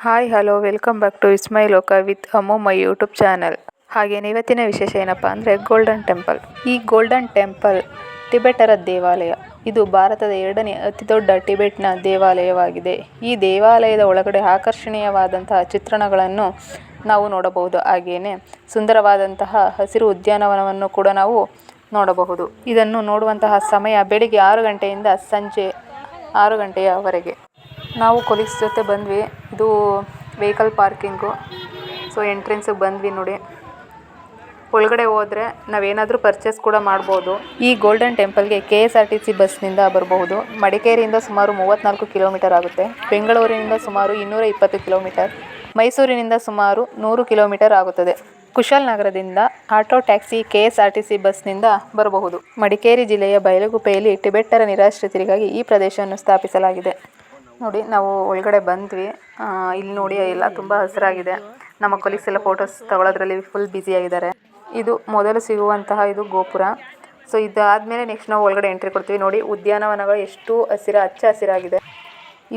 Hi hello welcome back to ಇಸ್ಮೈ ಲೋಕ with Ammu my YouTube channel. ಹಾಗೇನೆ ಇವತ್ತಿನ ವಿಶೇಷ ಏನಪ್ಪ ಅಂದರೆ ಗೋಲ್ಡನ್ ಟೆಂಪಲ್. ಈ ಗೋಲ್ಡನ್ ಟೆಂಪಲ್ ಟಿಬೆಟರ ದೇವಾಲಯ. ಇದು ಭಾರತದ 2ನೇ ಅತಿ ದೊಡ್ಡ ಟಿಬೆಟ್ನ ದೇವಾಲಯವಾಗಿದೆ. ಈ ದೇವಾಲಯದ ಒಳಗಡೆ ಆಕರ್ಷಣೀಯವಾದಂತಹ ಚಿತ್ರಣಗಳನ್ನು ನಾವು ನೋಡಬಹುದು. ಹಾಗೆಯೇ ಸುಂದರವಾದಂತಹ ಹಸಿರು ಉದ್ಯಾನವನವನ್ನು ಕೂಡ ನಾವು ನೋಡಬಹುದು. ಇದನ್ನು ನೋಡುವಂತಹ ಸಮಯ ಬೆಳಿಗ್ಗೆ 6 ಗಂಟೆಯಿಂದ ಸಂಜೆ 6 ಗಂಟೆಯವರೆಗೆ. ನಾವು ಕೊಲೀಗ್ಸ್ ಜೊತೆ ಬಂದ್ವಿ. ಇದು ವೆಹಿಕಲ್ ಪಾರ್ಕಿಂಗು. ಸೊ ಎಂಟ್ರೆನ್ಸಿಗೆ ಬಂದ್ವಿ ನೋಡಿ. ಒಳಗಡೆ ಹೋದರೆ ನಾವೇನಾದರೂ ಪರ್ಚೇಸ್ ಕೂಡ ಮಾಡ್ಬೋದು. ಈ ಗೋಲ್ಡನ್ ಟೆಂಪಲ್ಗೆ KSRTC ಬಸ್ನಿಂದ ಬರಬಹುದು. ಮಡಿಕೇರಿಯಿಂದ ಸುಮಾರು 34 ಕಿಲೋಮೀಟರ್ ಆಗುತ್ತೆ. ಬೆಂಗಳೂರಿನಿಂದ ಸುಮಾರು 220 ಕಿಲೋಮೀಟರ್, ಮೈಸೂರಿನಿಂದ ಸುಮಾರು 100 ಕಿಲೋಮೀಟರ್ ಆಗುತ್ತದೆ. ಕುಶಾಲನಗರದಿಂದ ಆಟೋ ಟ್ಯಾಕ್ಸಿ KSRTC ಬಸ್ನಿಂದ ಬರಬಹುದು. ಮಡಿಕೇರಿ ಜಿಲ್ಲೆಯ ಬೈಲಗುಪ್ಪೆಯಲ್ಲಿ ಟಿಬೆಟರ ನಿರಾಶ್ರಿತರಿಗಾಗಿ ಈ ಪ್ರದೇಶವನ್ನು ಸ್ಥಾಪಿಸಲಾಗಿದೆ. ನೋಡಿ ನಾವು ಒಳಗಡೆ ಬಂದ್ವಿ. ಇಲ್ಲಿ ನೋಡಿ ಎಲ್ಲ ತುಂಬ ಹಸಿರಾಗಿದೆ. ನಮ್ಮ ಕೊಲೀಗ್ಸ್ ಎಲ್ಲ ಫೋಟೋಸ್ ತಗೊಳ್ಳೋದ್ರಲ್ಲಿ ಫುಲ್ ಬ್ಯುಸಿಯಾಗಿದ್ದಾರೆ. ಇದು ಮೊದಲು ಸಿಗುವಂತಹ ಇದು ಗೋಪುರ. ಸೊ ಇದಾದಮೇಲೆ ನೆಕ್ಸ್ಟ್ ನಾವು ಒಳಗಡೆ ಎಂಟ್ರಿ ಕೊಡ್ತೀವಿ. ನೋಡಿ ಉದ್ಯಾನವನಗಳು ಎಷ್ಟು ಹಚ್ಚ ಹಸಿರಾಗಿದೆ.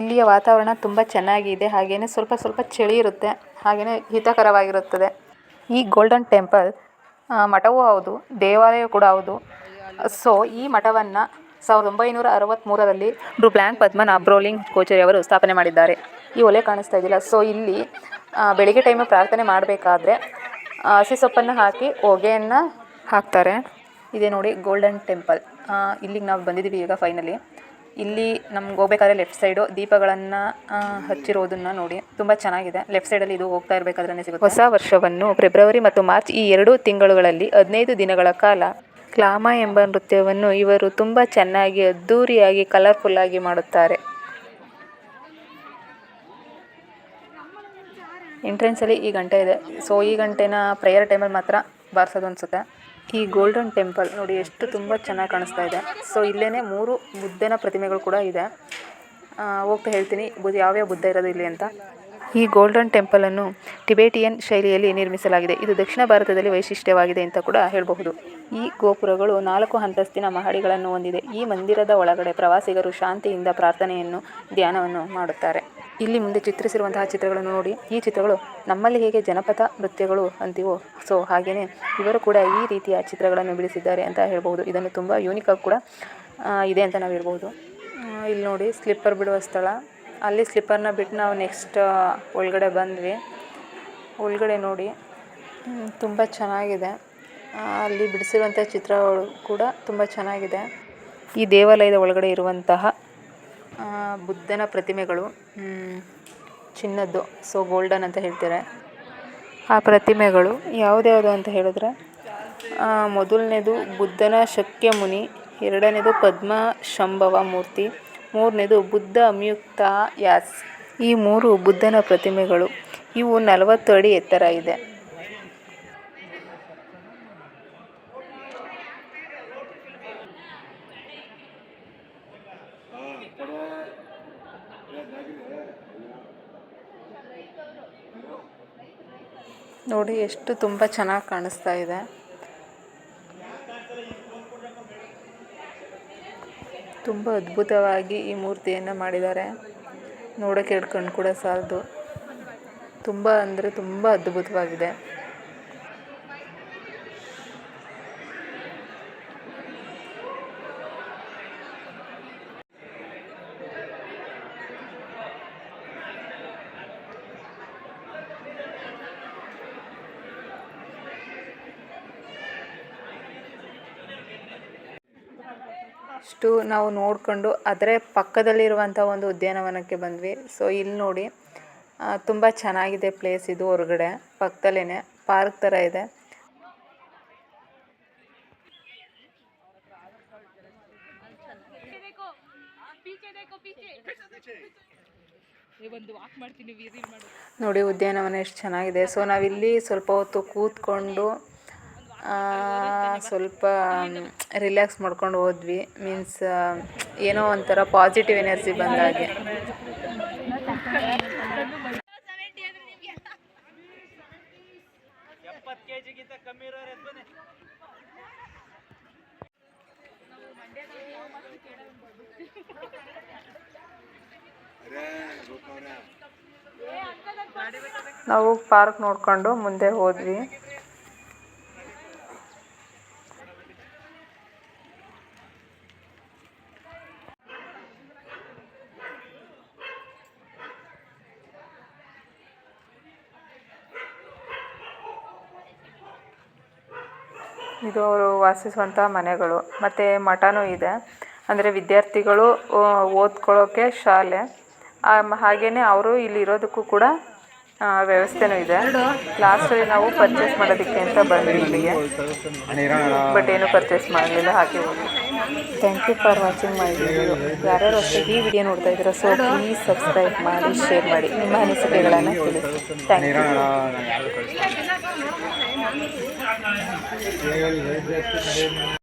ಇಲ್ಲಿಯ ವಾತಾವರಣ ತುಂಬ ಚೆನ್ನಾಗಿದೆ. ಹಾಗೆಯೇ ಸ್ವಲ್ಪ ಚಳಿ ಇರುತ್ತೆ. ಹಾಗೆಯೇ ಹಿತಕರವಾಗಿರುತ್ತದೆ. ಈ ಗೋಲ್ಡನ್ ಟೆಂಪಲ್ ಮಠವೂ ಹೌದು, ದೇವಾಲಯ ಕೂಡ ಹೌದು. ಸೊ ಈ ಮಠವನ್ನು 1963ರಲ್ಲಿ ಬ್ಲ್ಯಾಂಕ್ ಪದ್ಮನಾಭ ರೋಲಿಂಗ್ ಕೋಚರಿ ಅವರು ಸ್ಥಾಪನೆ ಮಾಡಿದ್ದಾರೆ. ಈ ಒಲೆ ಕಾಣಿಸ್ತಾ ಇದ್ದಿಲ್ಲ. ಸೊ ಇಲ್ಲಿ ಬೆಳಿಗ್ಗೆ ಟೈಮು ಪ್ರಾರ್ಥನೆ ಮಾಡಬೇಕಾದ್ರೆ ಹಸಿ ಸೊಪ್ಪನ್ನು ಹಾಕಿ ಹೊಗೆಯನ್ನು ಹಾಕ್ತಾರೆ. ಇದೇ ನೋಡಿ ಗೋಲ್ಡನ್ ಟೆಂಪಲ್. ಇಲ್ಲಿಗೆ ನಾವು ಬಂದಿದ್ದೀವಿ ಈಗ ಫೈನಲಿ. ಇಲ್ಲಿ ನಮ್ಗೆ ಹೋಗ್ಬೇಕಾದ್ರೆ ಲೆಫ್ಟ್ ಸೈಡು ದೀಪಗಳನ್ನು ಹಚ್ಚಿರೋದನ್ನು ನೋಡಿ ತುಂಬ ಚೆನ್ನಾಗಿದೆ. ಲೆಫ್ಟ್ ಸೈಡಲ್ಲಿ ಇದು ಹೋಗ್ತಾ ಇರಬೇಕಾದ್ರೆ ಸಿಗುತ್ತೆ. ಹೊಸ ವರ್ಷವನ್ನು ಫೆಬ್ರವರಿ ಮತ್ತು ಮಾರ್ಚ್ ಈ 2 ತಿಂಗಳುಗಳಲ್ಲಿ 15 ದಿನಗಳ ಕಾಲ ಕ್ಲಾಮ ಎಂಬ ನೃತ್ಯವನ್ನು ಇವರು ತುಂಬ ಚೆನ್ನಾಗಿ ಅದ್ಧೂರಿಯಾಗಿ ಕಲರ್ಫುಲ್ಲಾಗಿ ಮಾಡುತ್ತಾರೆ. ಎಂಟ್ರೆನ್ಸಲ್ಲಿ ಈ ಗಂಟೆ ಇದೆ. ಸೊ ಈ ಗಂಟೆನ ಪ್ರೇಯರ್ ಟೈಮಲ್ಲಿ ಮಾತ್ರ ಬಾರಿಸೋದು ಅನಿಸುತ್ತೆ. ಈ ಗೋಲ್ಡನ್ ಟೆಂಪಲ್ ನೋಡಿ ಎಷ್ಟು ತುಂಬ ಚೆನ್ನಾಗಿ ಕಾಣಿಸ್ತಾ ಇದೆ. ಸೊ ಇಲ್ಲೇ 3 ಬುದ್ಧನ ಪ್ರತಿಮೆಗಳು ಕೂಡ ಇದೆ. ಹೋಗ್ತಾ ಹೇಳ್ತೀನಿ ಯಾವ್ಯಾವ ಬುದ್ಧ ಇರೋದು ಇಲ್ಲಿ ಅಂತ. ಈ ಗೋಲ್ಡನ್ ಟೆಂಪಲನ್ನು ಟಿಬೇಟಿಯನ್ ಶೈಲಿಯಲ್ಲಿ ನಿರ್ಮಿಸಲಾಗಿದೆ. ಇದು ದಕ್ಷಿಣ ಭಾರತದಲ್ಲಿ ವೈಶಿಷ್ಟ್ಯವಾಗಿದೆ ಅಂತ ಕೂಡ ಹೇಳಬಹುದು. ಈ ಗೋಪುರಗಳು 4 ಅಂತಸ್ತಿನ ಮಹಡಿಗಳನ್ನು ಹೊಂದಿದೆ. ಈ ಮಂದಿರದ ಒಳಗಡೆ ಪ್ರವಾಸಿಗರು ಶಾಂತಿಯಿಂದ ಪ್ರಾರ್ಥನೆಯನ್ನು, ಧ್ಯಾನವನ್ನು ಮಾಡುತ್ತಾರೆ. ಇಲ್ಲಿ ಮುಂದೆ ಚಿತ್ರಿಸಿರುವಂತಹ ಚಿತ್ರಗಳನ್ನು ನೋಡಿ. ಈ ಚಿತ್ರಗಳು ನಮ್ಮಲ್ಲಿ ಹೇಗೆ ಜನಪದ ನೃತ್ಯಗಳು ಅಂತೀವೋ ಸೊ ಹಾಗೆಯೇ ಇವರು ಕೂಡ ಈ ರೀತಿಯ ಚಿತ್ರಗಳನ್ನು ಬಿಡಿಸಿದ್ದಾರೆ ಅಂತ ಹೇಳ್ಬೋದು. ಇದನ್ನು ತುಂಬ ಯೂನಿಕಾಗಿ ಕೂಡ ಇದೆ ಅಂತ ನಾವು ಹೇಳ್ಬೋದು. ಇಲ್ಲಿ ನೋಡಿ ಸ್ಲಿಪ್ಪರ್ ಬಿಡುವ ಸ್ಥಳ. ಅಲ್ಲಿ ಸ್ಲಿಪ್ಪರ್ನ ಬಿಟ್ಟು ನಾವು ನೆಕ್ಸ್ಟ್ ಒಳಗಡೆ ಬಂದ್ವಿ. ಒಳಗಡೆ ನೋಡಿ ತುಂಬ ಚೆನ್ನಾಗಿದೆ. ಅಲ್ಲಿ ಬಿಡಿಸಿರುವಂಥ ಚಿತ್ರಗಳು ಕೂಡ ತುಂಬ ಚೆನ್ನಾಗಿದೆ. ಈ ದೇವಾಲಯದ ಒಳಗಡೆ ಇರುವಂತಹ ಬುದ್ಧನ ಪ್ರತಿಮೆಗಳು ಚಿನ್ನದ್ದು, ಸೊ ಗೋಲ್ಡನ್ ಅಂತ ಹೇಳ್ತಾರೆ. ಆ ಪ್ರತಿಮೆಗಳು ಯಾವ್ದ್ಯಾವುದು ಅಂತ ಹೇಳಿದ್ರೆ ಮೊದಲನೇದು ಬುದ್ಧನ ಶಕ್ಯಮುನಿ, 2ನೇದು ಪದ್ಮಶಂಭವ ಮೂರ್ತಿ, 3ನೇದು ಬುದ್ಧ ಅಮ್ಯುಕ್ತ ಯಾಸ್. ಈ 3 ಬುದ್ಧನ ಪ್ರತಿಮೆಗಳು ಇವು 40 ಅಡಿ ಎತ್ತರ ಇದೆ. ನೋಡಿ ಎಷ್ಟು ತುಂಬ ಚೆನ್ನಾಗಿ ಕಾಣಿಸ್ತಾ ಇದೆ. ತುಂಬ ಅದ್ಭುತವಾಗಿ ಈ ಮೂರ್ತಿಯನ್ನು ಮಾಡಿದ್ದಾರೆ. ನೋಡೋಕ್ಕೆ 2 ಕಣ್ಣು ಕೂಡ ಸಾಲದು. ತುಂಬ ಅಂದರೆ ತುಂಬ ಅದ್ಭುತವಾಗಿದೆ. ಇಷ್ಟು ನಾವು ನೋಡಿಕೊಂಡು ಅದರ ಪಕ್ಕದಲ್ಲಿರುವಂಥ ಒಂದು ಉದ್ಯಾನವನಕ್ಕೆ ಬಂದ್ವಿ. ಸೊ ಇಲ್ಲಿ ನೋಡಿ ತುಂಬ ಚೆನ್ನಾಗಿದೆ ಪ್ಲೇಸ್. ಇದು ಹೊರಗಡೆ ಪಕ್ಕದಲ್ಲೇ ಪಾರ್ಕ್ ಥರ ಇದೆ. ನೋಡಿ ಉದ್ಯಾನವನ ಎಷ್ಟು ಚೆನ್ನಾಗಿದೆ. ಸೊ ನಾವಿಲ್ಲಿ ಸ್ವಲ್ಪ ಹೊತ್ತು ಕೂತ್ಕೊಂಡು ಸ್ವಲ್ಪ ರಿಲ್ಯಾಕ್ಸ್ ಮಾಡ್ಕೊಂಡು ಹೋದ್ವಿ. ಮೀನ್ಸ್ ಏನೋ ಒಂಥರ ಪಾಸಿಟಿವ್ ಎನರ್ಜಿ ಬಂದಾಗೆ. ನಾವು ಪಾರ್ಕ್ ನೋಡ್ಕೊಂಡು ಮುಂದೆ ಹೋದ್ವಿ. ಇದು ಅವರು ವಾಸಿಸುವಂಥ ಮನೆಗಳು ಮತ್ತು ಮಠನೂ ಇದೆ. ಅಂದರೆ ವಿದ್ಯಾರ್ಥಿಗಳು ಓದ್ಕೊಳ್ಳೋಕ್ಕೆ ಶಾಲೆ. ಹಾಗೆಯೇ ಅವರು ಇಲ್ಲಿ ಇರೋದಕ್ಕೂ ಕೂಡ ವ್ಯವಸ್ಥೆನೂ ಇದೆ. ಲಾಸ್ಟಲ್ಲಿ ನಾವು ಪರ್ಚೇಸ್ ಮಾಡೋದಕ್ಕೆ ಅಂತ ಬಂದ್ವಿ ಇಲ್ಲಿಗೆ, ಬಟ್ ಏನೂ ಪರ್ಚೇಸ್ ಮಾಡಲಿಲ್ಲ, ಹಾಗೆ ಹೋಗಿ. Thank you for watching my video. ಯಾರ್ಯಾರು ಹೊಸದಾಗಿ ಈ ವಿಡಿಯೋ ನೋಡ್ತಾ ಇದ್ದೀರಾ, ಸೊ ಪ್ಲೀಸ್ ಸಬ್ಸ್ಕ್ರೈಬ್ ಮಾಡಿ, ಶೇರ್ ಮಾಡಿ, ನಿಮ್ಮ ಅನಿಸಿಕೆಗಳನ್ನು ತಿಳಿಸಿ. Thank you.